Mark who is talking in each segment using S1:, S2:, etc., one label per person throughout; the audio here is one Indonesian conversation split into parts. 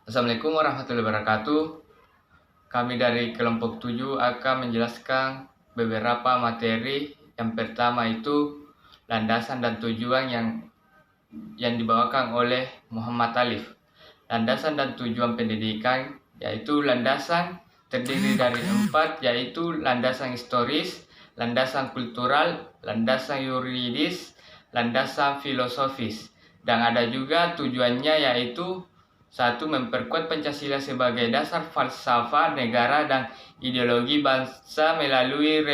S1: Assalamualaikum warahmatullahi wabarakatuh. Kami dari kelompok 7 akan menjelaskan beberapa materi. Yang pertama itu landasan dan tujuan yang dibawakan oleh Muhammad Alif. Landasan dan tujuan pendidikan yaitu landasan terdiri dari 4, yaitu landasan historis, landasan kultural, landasan yuridis, landasan filosofis. Dan ada juga tujuannya, yaitu satu, memperkuat Pancasila sebagai dasar falsafah negara dan ideologi bangsa melalui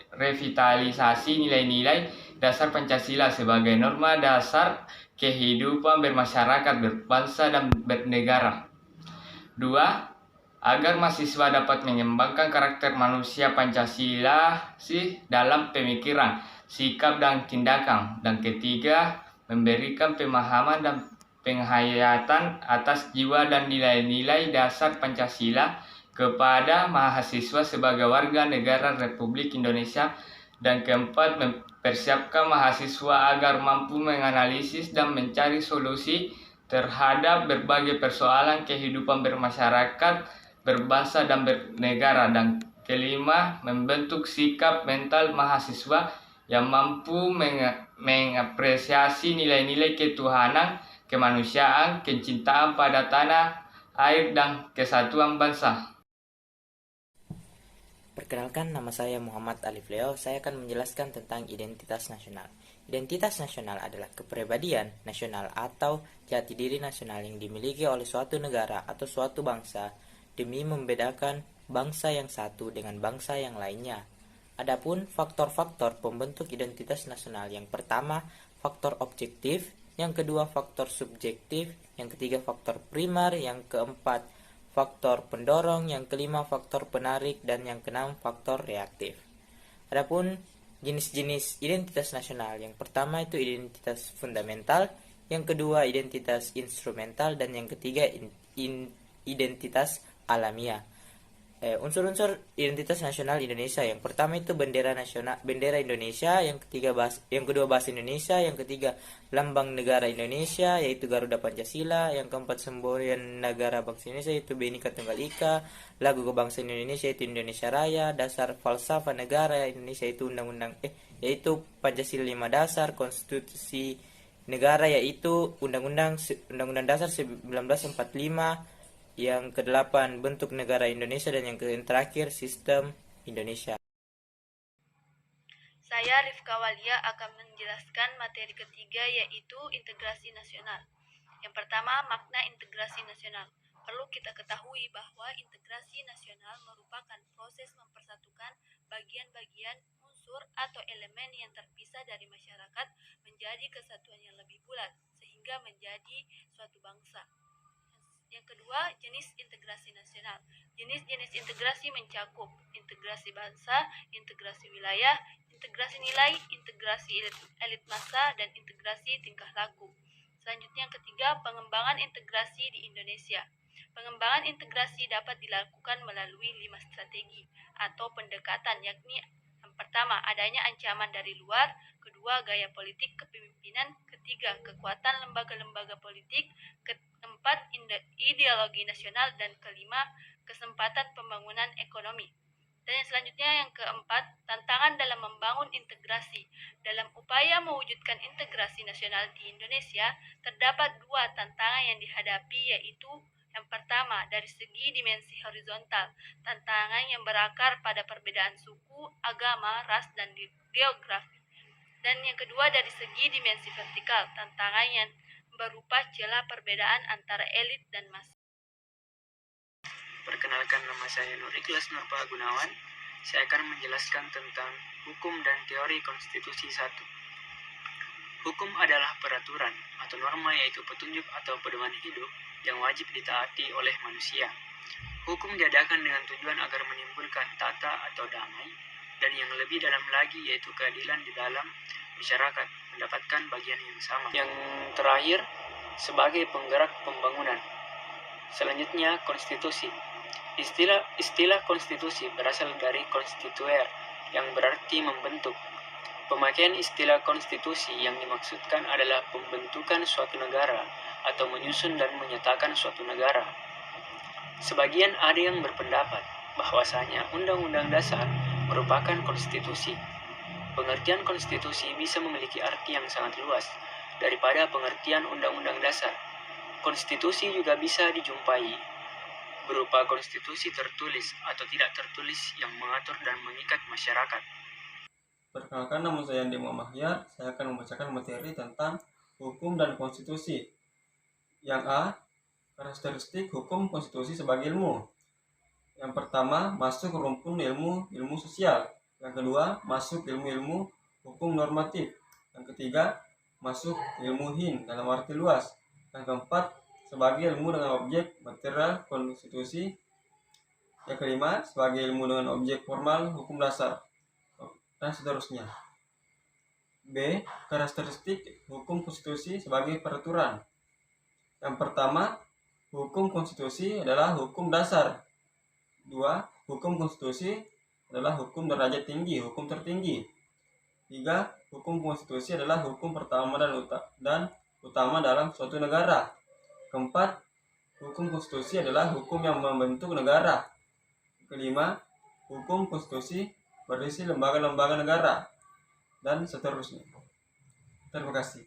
S1: revitalisasi nilai-nilai dasar Pancasila sebagai norma dasar kehidupan bermasyarakat, berbangsa, dan bernegara. Dua, agar mahasiswa dapat mengembangkan karakter manusia Pancasila dalam pemikiran, sikap, dan tindakan. Dan ketiga, memberikan pemahaman dan penghayatan atas jiwa dan nilai-nilai dasar Pancasila kepada mahasiswa sebagai warga negara Republik Indonesia. Dan keempat, mempersiapkan mahasiswa agar mampu menganalisis dan mencari solusi terhadap berbagai persoalan kehidupan bermasyarakat, berbangsa, dan bernegara. Dan kelima, membentuk sikap mental mahasiswa yang mampu mengapresiasi nilai-nilai ketuhanan, kemanusiaan, kecintaan pada tanah, air, dan kesatuan bangsa.
S2: Perkenalkan, nama saya Muhammad Alif Leo. Saya akan menjelaskan tentang identitas nasional. Identitas nasional adalah kepribadian nasional atau jati diri nasional yang dimiliki oleh suatu negara atau suatu bangsa demi membedakan bangsa yang satu dengan bangsa yang lainnya. Adapun faktor-faktor pembentuk identitas nasional, yang pertama faktor objektif, yang kedua faktor subjektif, yang ketiga faktor primer, yang keempat faktor pendorong, yang kelima faktor penarik, dan yang keenam faktor reaktif. Adapun jenis-jenis identitas nasional, yang pertama itu identitas fundamental, yang kedua identitas instrumental, dan yang ketiga identitas alamiah. Unsur-unsur identitas nasional Indonesia, yang pertama itu bendera nasional, bendera Indonesia, yang kedua bahasa Indonesia, yang ketiga lambang negara Indonesia yaitu Garuda Pancasila, yang keempat semboyan negara bangsa Indonesia yaitu Bhinneka Tunggal Ika, lagu kebangsaan Indonesia yaitu Indonesia Raya, dasar falsafah negara Indonesia yaitu yaitu Pancasila 5 dasar, konstitusi negara yaitu Undang-Undang Dasar 1945, yang kedelapan bentuk negara Indonesia, dan yang terakhir sistem Indonesia.
S3: Saya Rifka Walia akan menjelaskan materi ketiga, yaitu integrasi nasional. Yang pertama, makna integrasi nasional. Perlu kita ketahui bahwa integrasi nasional merupakan proses mempersatukan bagian-bagian unsur atau elemen yang terpisah dari masyarakat menjadi kesatuan yang lebih bulat, sehingga menjadi suatu bangsa. Yang kedua, jenis integrasi nasional. Jenis-jenis integrasi mencakup integrasi bangsa, integrasi wilayah, integrasi nilai, integrasi elit massa, dan integrasi tingkah laku. Selanjutnya yang ketiga, pengembangan integrasi di Indonesia. Pengembangan integrasi dapat dilakukan melalui 5 strategi atau pendekatan, yakni yang pertama, adanya ancaman dari luar, kedua, gaya politik kepemimpinan, ketiga, kekuatan lembaga-lembaga politik, keempat, ideologi nasional, dan kelima, kesempatan pembangunan ekonomi. Dan yang selanjutnya yang keempat, tantangan dalam membangun integrasi. Dalam upaya mewujudkan integrasi nasional di Indonesia, terdapat dua tantangan yang dihadapi, yaitu yang pertama, dari segi dimensi horizontal, tantangan yang berakar pada perbedaan suku, agama, ras, dan geografi. Dan yang kedua, dari segi dimensi vertikal, tantangan yang berupa celah perbedaan antara elit dan massa.
S4: Perkenalkan, nama saya Nur Ikhlas Nurpa Gunawan. Saya akan menjelaskan tentang hukum dan teori konstitusi 1. Hukum adalah peraturan atau norma, yaitu petunjuk atau pedoman hidup yang wajib ditaati oleh manusia. Hukum diadakan dengan tujuan agar menimbulkan tata atau damai, dan yang lebih dalam lagi yaitu keadilan di dalam masyarakat, mendapatkan bagian yang sama. Yang terakhir, sebagai penggerak pembangunan. Selanjutnya, konstitusi. Istilah konstitusi berasal dari konstituer, yang berarti membentuk. Pemakaian istilah konstitusi yang dimaksudkan adalah pembentukan suatu negara atau menyusun dan menyatakan suatu negara. Sebagian ada yang berpendapat bahwasanya Undang-Undang Dasar merupakan konstitusi. Pengertian konstitusi bisa memiliki arti yang sangat luas daripada pengertian Undang-Undang Dasar. Konstitusi juga bisa dijumpai berupa konstitusi tertulis atau tidak tertulis yang mengatur dan mengikat masyarakat.
S5: Perkenalkan, nama saya Andi Muhammad Mahyar. Saya akan membacakan materi tentang hukum dan konstitusi. Yang A, karakteristik hukum konstitusi sebagai ilmu. Yang pertama, masuk rumpun ilmu sosial. Yang kedua, masuk ilmu hukum normatif. Yang ketiga, masuk ilmu HIN dalam arti luas. Yang keempat, sebagai ilmu dengan objek material konstitusi. Yang kelima, sebagai ilmu dengan objek formal hukum dasar, dan seterusnya. B. Karakteristik hukum konstitusi sebagai peraturan. Yang pertama, hukum konstitusi adalah hukum dasar. 2. Hukum konstitusi adalah hukum derajat tinggi, hukum tertinggi. 3. Hukum konstitusi adalah hukum pertama dan utama dalam suatu negara. Keempat, hukum konstitusi adalah hukum yang membentuk negara. Kelima, hukum konstitusi berisi lembaga-lembaga negara, dan seterusnya. Terima kasih.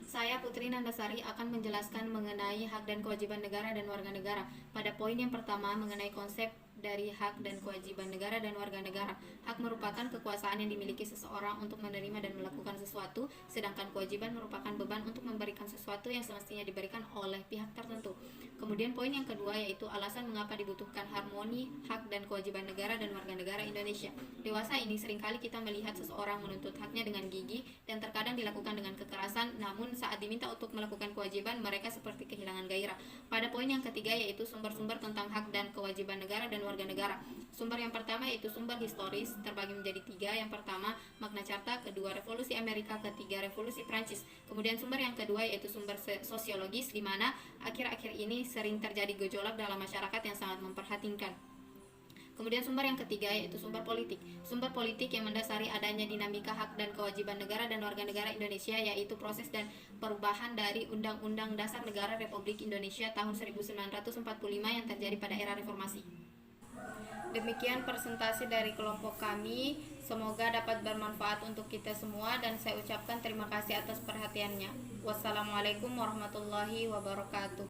S6: Saya Putri Nandasari akan menjelaskan mengenai hak dan kewajiban negara dan warga negara. Pada poin yang pertama mengenai konsep dari hak dan kewajiban negara dan warga negara. Hak merupakan kekuasaan yang dimiliki seseorang untuk menerima dan melakukan sesuatu, sedangkan kewajiban merupakan beban untuk memberikan sesuatu yang semestinya diberikan oleh pihak tertentu. Kemudian poin yang kedua yaitu alasan mengapa dibutuhkan harmoni hak dan kewajiban negara dan warga negara Indonesia. Dewasa ini seringkali kita melihat seseorang menuntut haknya dengan gigih dan terkadang dilakukan dengan kekerasan, namun saat diminta untuk melakukan kewajiban mereka seperti kehilangan gairah. Pada poin yang ketiga yaitu sumber-sumber tentang hak dan kewajiban negara dan warga negara. Sumber yang pertama yaitu sumber historis, terbagi menjadi 3. Yang pertama Magna Carta, kedua Revolusi Amerika, ketiga Revolusi Prancis. Kemudian sumber yang kedua yaitu sumber sosiologis, di mana akhir-akhir ini sering terjadi gejolak dalam masyarakat yang sangat memprihatinkan. Kemudian sumber yang ketiga yaitu sumber politik. Sumber politik yang mendasari adanya dinamika hak dan kewajiban negara dan warga negara Indonesia, yaitu proses dan perubahan dari Undang-Undang Dasar Negara Republik Indonesia tahun 1945 yang terjadi pada era reformasi. Demikian presentasi dari kelompok kami. Semoga dapat bermanfaat untuk kita semua dan saya ucapkan terima kasih atas perhatiannya. Wassalamualaikum warahmatullahi wabarakatuh.